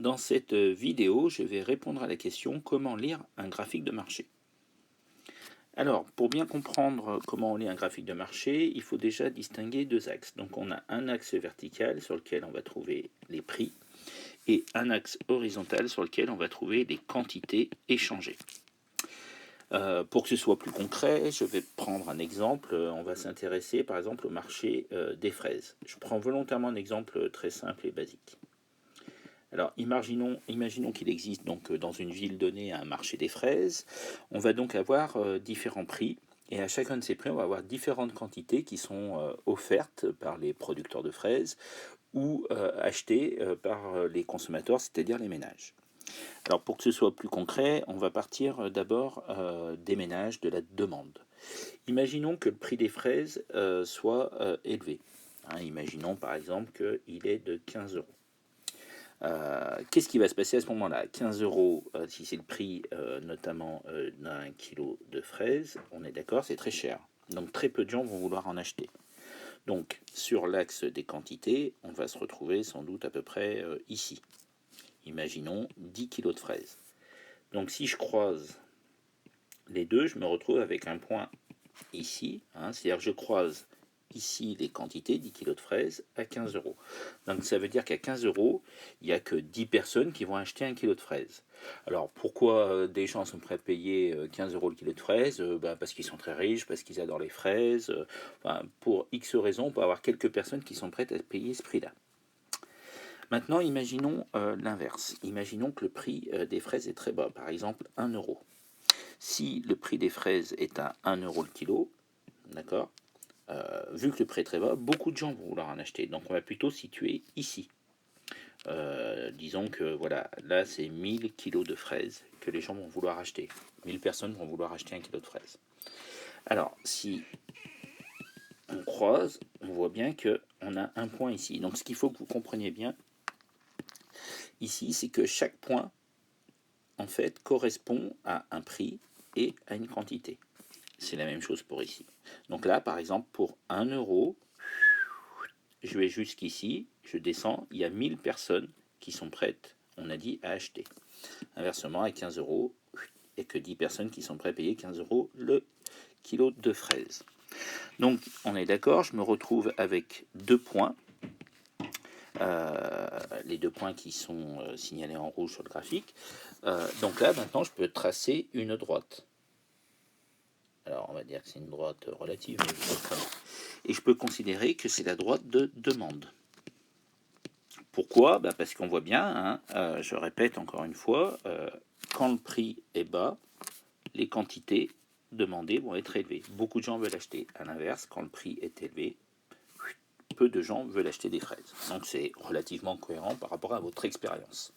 Dans cette vidéo, je vais répondre à la question comment lire un graphique de marché. Alors, pour bien comprendre comment on lit un graphique de marché, il faut déjà distinguer deux axes. Donc on a un axe vertical sur lequel on va trouver les prix et un axe horizontal sur lequel on va trouver les quantités échangées. Pour que ce soit plus concret, je vais prendre un exemple. On va s'intéresser par exemple au marché des fraises. Je prends volontairement un exemple très simple et basique. Alors imaginons qu'il existe donc dans une ville donnée un marché des fraises. On va donc avoir différents prix. Et à chacun de ces prix, on va avoir différentes quantités qui sont offertes par les producteurs de fraises ou achetées par les consommateurs, c'est-à-dire les ménages. Alors pour que ce soit plus concret, on va partir d'abord des ménages, de la demande. Imaginons que le prix des fraises soit élevé. Imaginons par exemple qu'il est de 15 euros. Qu'est-ce qui va se passer à ce moment-là? 15 euros, si c'est le prix notamment d'un kilo de fraises, on est d'accord, c'est très cher. Donc très peu de gens vont vouloir en acheter. Donc sur l'axe des quantités, on va se retrouver sans doute à peu près ici. Imaginons 10 kilos de fraises. Donc si je croise les deux, je me retrouve avec un point ici, c'est-à-dire que je croise ici les quantités, 10 kg de fraises, à 15 euros. Donc ça veut dire qu'à 15 euros, il n'y a que 10 personnes qui vont acheter 1 kg de fraises. Alors pourquoi des gens sont prêts à payer 15 euros le kilo de fraises? Parce qu'ils sont très riches, parce qu'ils adorent les fraises. Pour X raisons, on peut avoir quelques personnes qui sont prêtes à payer ce prix-là. Maintenant, imaginons l'inverse. Imaginons que le prix des fraises est très bas, par exemple 1 euro. Si le prix des fraises est à 1 euro le kilo, d'accord, vu que le prix est très bas, beaucoup de gens vont vouloir en acheter. Donc on va plutôt situer ici. Disons que voilà, là c'est 1000 kilos de fraises que les gens vont vouloir acheter. 1000 personnes vont vouloir acheter 1 kilo de fraises. Alors si on croise, on voit bien qu'on a un point ici. Donc ce qu'il faut que vous compreniez bien ici, c'est que chaque point en fait correspond à un prix et à une quantité. C'est la même chose pour ici. Donc là, par exemple, pour 1 euro, je vais jusqu'ici, je descends, il y a 1000 personnes qui sont prêtes, on a dit, à acheter. Inversement, à 15 euros, et que 10 personnes qui sont prêtes à payer 15 euros le kilo de fraises. Donc, on est d'accord, je me retrouve avec deux points. Les deux points qui sont signalés en rouge sur le graphique. Donc là, maintenant, je peux tracer une droite. Alors, on va dire que c'est une droite relative, mais et je peux considérer que c'est la droite de demande. Pourquoi? Parce qu'on voit bien, je répète encore une fois, quand le prix est bas, les quantités demandées vont être élevées. Beaucoup de gens veulent acheter. À l'inverse, quand le prix est élevé, peu de gens veulent acheter des fraises. Donc c'est relativement cohérent par rapport à votre expérience.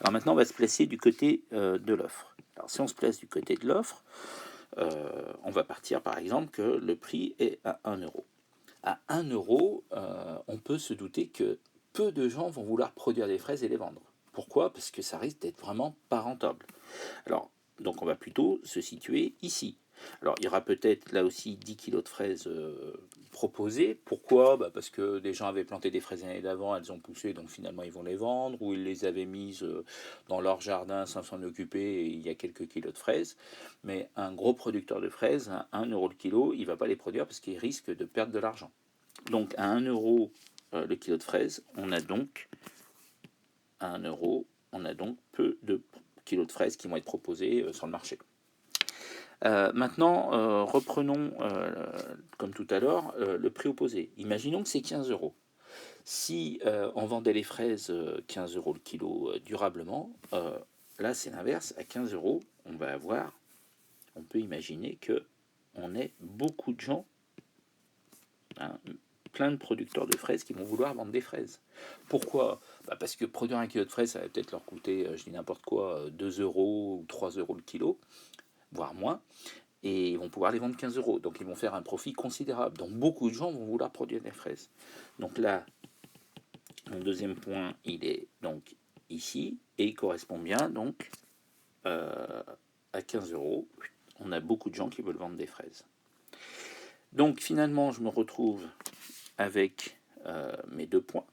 Alors maintenant, on va se placer du côté de l'offre. Alors si on se place du côté de l'offre, on va partir par exemple que le prix est à 1 euro. À 1 euro, on peut se douter que peu de gens vont vouloir produire des fraises et les vendre. Pourquoi? Parce que ça risque d'être vraiment pas rentable. Alors, donc on va plutôt se situer ici. Alors, il y aura peut-être là aussi 10 kg de fraises proposées. Pourquoi? Parce que des gens avaient planté des fraises l'année d'avant, elles ont poussé, donc finalement ils vont les vendre, ou ils les avaient mises dans leur jardin sans s'en occuper, et il y a quelques kilos de fraises. Mais un gros producteur de fraises, à 1 euro le kilo, il ne va pas les produire parce qu'il risque de perdre de l'argent. Donc à 1 euro le kilo de fraises, on a donc à 1 euro, on a donc peu de kilos de fraises qui vont être proposés sur le marché. Maintenant, reprenons, comme tout à l'heure, le prix opposé. Imaginons que c'est 15 euros. Si on vendait les fraises 15 euros le kilo durablement, là c'est l'inverse. À 15 euros, on peut imaginer qu'on ait beaucoup de gens, plein de producteurs de fraises qui vont vouloir vendre des fraises. Pourquoi? Parce que produire un kilo de fraises, ça va peut-être leur coûter, je dis n'importe quoi, 2 euros ou 3 euros le kilo, voire moins, et ils vont pouvoir les vendre 15 euros. Donc ils vont faire un profit considérable. Donc beaucoup de gens vont vouloir produire des fraises. Donc là, mon deuxième point, il est donc ici, et il correspond bien donc à 15 euros. On a beaucoup de gens qui veulent vendre des fraises. Donc finalement, je me retrouve avec mes deux points.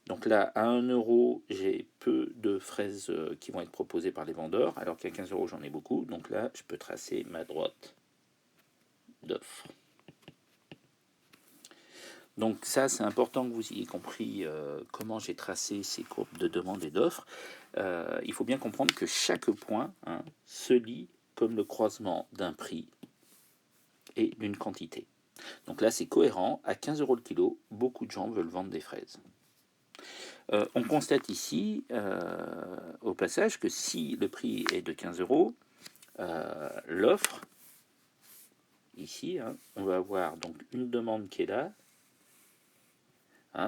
Donc là, à 1 euro, j'ai peu de de fraises qui vont être proposées par les vendeurs, alors qu'à 15 euros, j'en ai beaucoup. Donc là, je peux tracer ma droite d'offre. Donc ça, c'est important que vous ayez compris comment j'ai tracé ces courbes de demande et d'offre. Il faut bien comprendre que chaque point se lit comme le croisement d'un prix et d'une quantité. Donc là, c'est cohérent. À 15 euros le kilo, beaucoup de gens veulent vendre des fraises. On constate ici, au passage, que si le prix est de 15 euros, l'offre, ici, on va avoir donc une demande qui est là.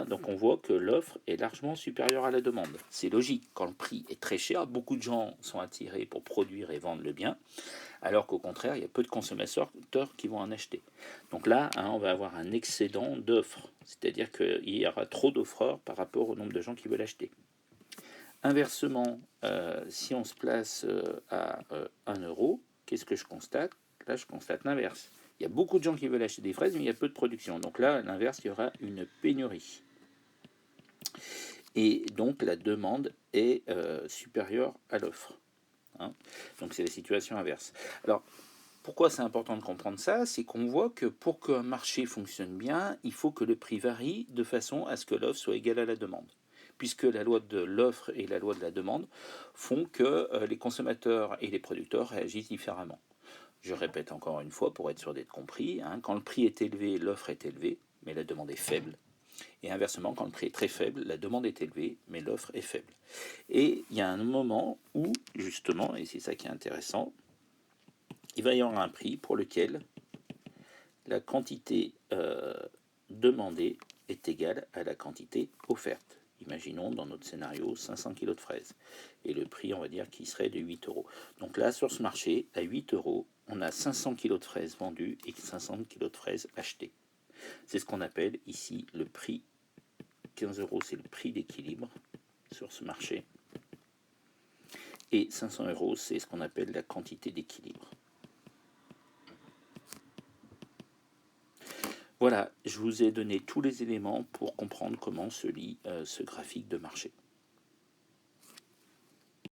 Donc on voit que l'offre est largement supérieure à la demande. C'est logique, quand le prix est très cher, beaucoup de gens sont attirés pour produire et vendre le bien, alors qu'au contraire, il y a peu de consommateurs qui vont en acheter. Donc là, on va avoir un excédent d'offres, c'est-à-dire qu'il y aura trop d'offreurs par rapport au nombre de gens qui veulent acheter. Inversement, si on se place à 1 euro, qu'est-ce que je constate? Là, je constate l'inverse. Il y a beaucoup de gens qui veulent acheter des fraises, mais il y a peu de production. Donc là, à l'inverse, il y aura une pénurie. Et donc, la demande est supérieure à l'offre. Donc, c'est la situation inverse. Alors, pourquoi c'est important de comprendre ça? C'est qu'on voit que pour qu'un marché fonctionne bien, il faut que le prix varie de façon à ce que l'offre soit égale à la demande. Puisque la loi de l'offre et la loi de la demande font que les consommateurs et les producteurs réagissent différemment. Je répète encore une fois pour être sûr d'être compris, quand le prix est élevé, l'offre est élevée, mais la demande est faible. Et inversement, quand le prix est très faible, la demande est élevée, mais l'offre est faible. Et il y a un moment où, justement, et c'est ça qui est intéressant, il va y avoir un prix pour lequel la quantité demandée est égale à la quantité offerte. Imaginons dans notre scénario 500 kg de fraises. Et le prix, on va dire, qui serait de 8 euros. Donc là, sur ce marché, à 8 euros, on a 500 kg de fraises vendues et 500 kg de fraises achetées. C'est ce qu'on appelle ici le prix. 15 euros, c'est le prix d'équilibre sur ce marché. Et 500 euros, c'est ce qu'on appelle la quantité d'équilibre. Voilà, je vous ai donné tous les éléments pour comprendre comment se lit ce graphique de marché.